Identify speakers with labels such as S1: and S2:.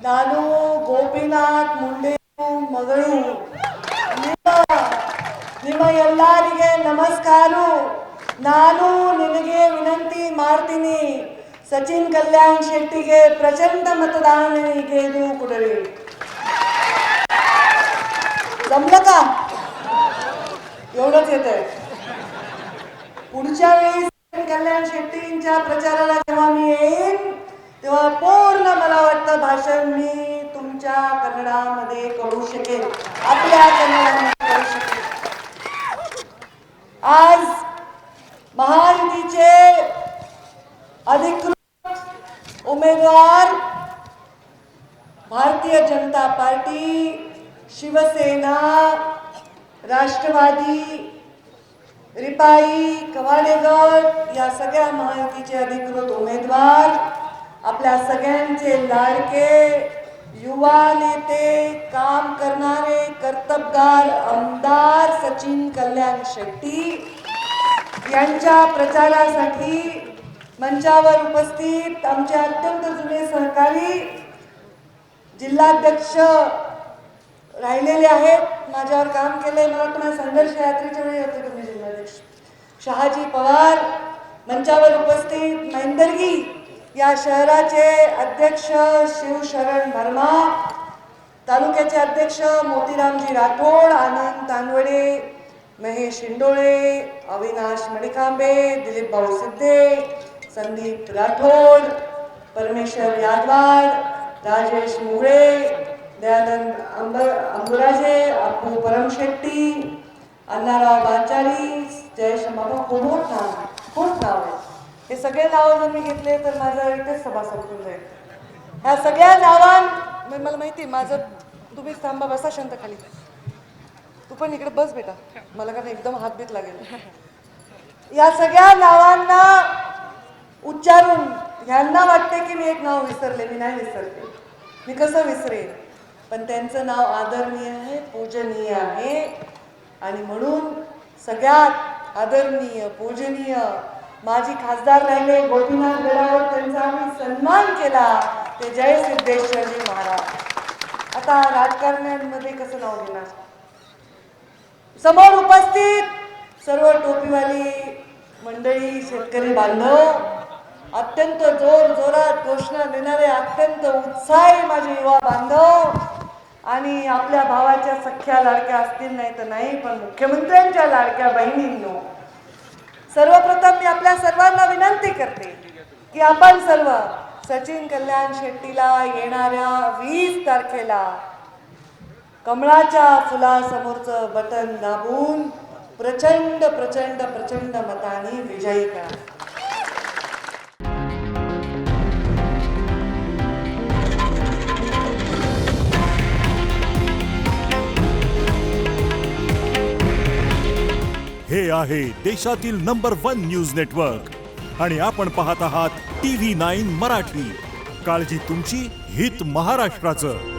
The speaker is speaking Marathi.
S1: ನಾನು ಗೋಪಿನಾಥ್ ಮುಂಡೇರು ಮಗಳು ನಿಮ್ಮ ಎಲ್ಲರಿಗೆ ನಮಸ್ಕಾರ. ನಾನು ನಿನಗೆ ವಿನಂತಿ ಮಾಡ್ತೀನಿ, सचिन कल्याण शेट्टीಗೆ प्रचंड मतदानाने ಕೊಡಲಿ. जमलं का? एवढंच येतंय. पुढच्या वेळी सचिन कल्याण शेट्टींच्या प्रचाराला जेव्हा मी येईन तेव्हा पूर्ण मला वाटतं भाषण मी तुमच्या कन्नडामध्ये करू शकेन, आपल्या कन्नडामध्ये करू शकेन. आज महायुतीचे अधिकृत उमेदवार भारतीय जनता पार्टी, शिवसेना, राष्ट्रवादी, रिपाई, कवाडे गट या सगळ्या महायुतीचे अधिकृत उमेदवार, आपल्या सगळ्यांचे लाडके युवा नेते, काम करणारे कर्तबगार आमदार सचिन कल्याण शेट्टी यांच्या प्रचारासाठी मंचावर उपस्थित आमचे अत्यंत जुने सहकारी जिल्हाध्यक्ष राहिलेले आहेत, माझ्यावर काम केले. मला तुम्हाला संघर्ष यात्रेच्या वेळी होते तुम्ही जिल्हाध्यक्ष शहाजी पवार, मंचावर उपस्थित मैंदर्गी या शहराचे अध्यक्ष शिवशरण वर्मा, तालुक्याचे अध्यक्ष मोतीरामजी राठोड, आनंद तानवडे, महेश हिंडोळे, अविनाश मणिकांबे, दिलीप भाऊ सिद्धे, संदीप राठोड, परमेश्वर यादवार, राजेश मुगळे, दयानंद अंबुराजे, अप्पू परमशेट्टी, अण्णाराव बांचारी, जयेश बाबा, खूप नाव आहे. हे सगळे नाव जर मी घेतले तर माझं इथेच सभा संपून जाईल. ह्या सगळ्या नावां मला माहिती माझं, तुम्ही थांबा, बसा शांत खाली. तू पण इकडे बस बेटा, मला कारण एकदम हातबीत लागेल. या सगळ्या नावांना उच्चारून ह्यांना वाटते की मी एक नाव विसरले. मी नाही विसरते, मी कसं विसरेन, पण त्यांचं नाव आदरणीय आहे, पूजनीय आहे. आणि म्हणून सगळ्यात आदरणीय, पूजनीय माजी खासदार राहिले गोपीनाथ गडावर, त्यांचा आम्ही सन्मान केला, ते जय सिद्धेश्वरजी महाराज. आता राजकारण्यांमध्ये कसं नाव घेणार? समोर उपस्थित सर्व टोपीवाली मंडळी, शेतकरी बांधव, अत्यंत जोरात घोषणा देणारे अत्यंत उत्साही माझे युवा बांधव आणि आपल्या भावाच्या सख्या लाडक्या असतील नाही तर नाही, पण मुख्यमंत्र्यांच्या लाडक्या बहिणींनो, सर्वप्रथम मी आपल्या सर्वांना विनंती करते की आपण सर्व सचिन कल्याण शेट्टीला येणाऱ्या 20 तारखेला कमळाच्या फुलासमोरचं बटन दाबून प्रचंड प्रचंड प्रचंड मतांनी विजयी करा.
S2: हे आहे देशातील नंबर 1 न्यूज नेटवर्क आणि आपण पाहत आहात TV9 मराठी. काळजी तुमची, हित महाराष्ट्राचं.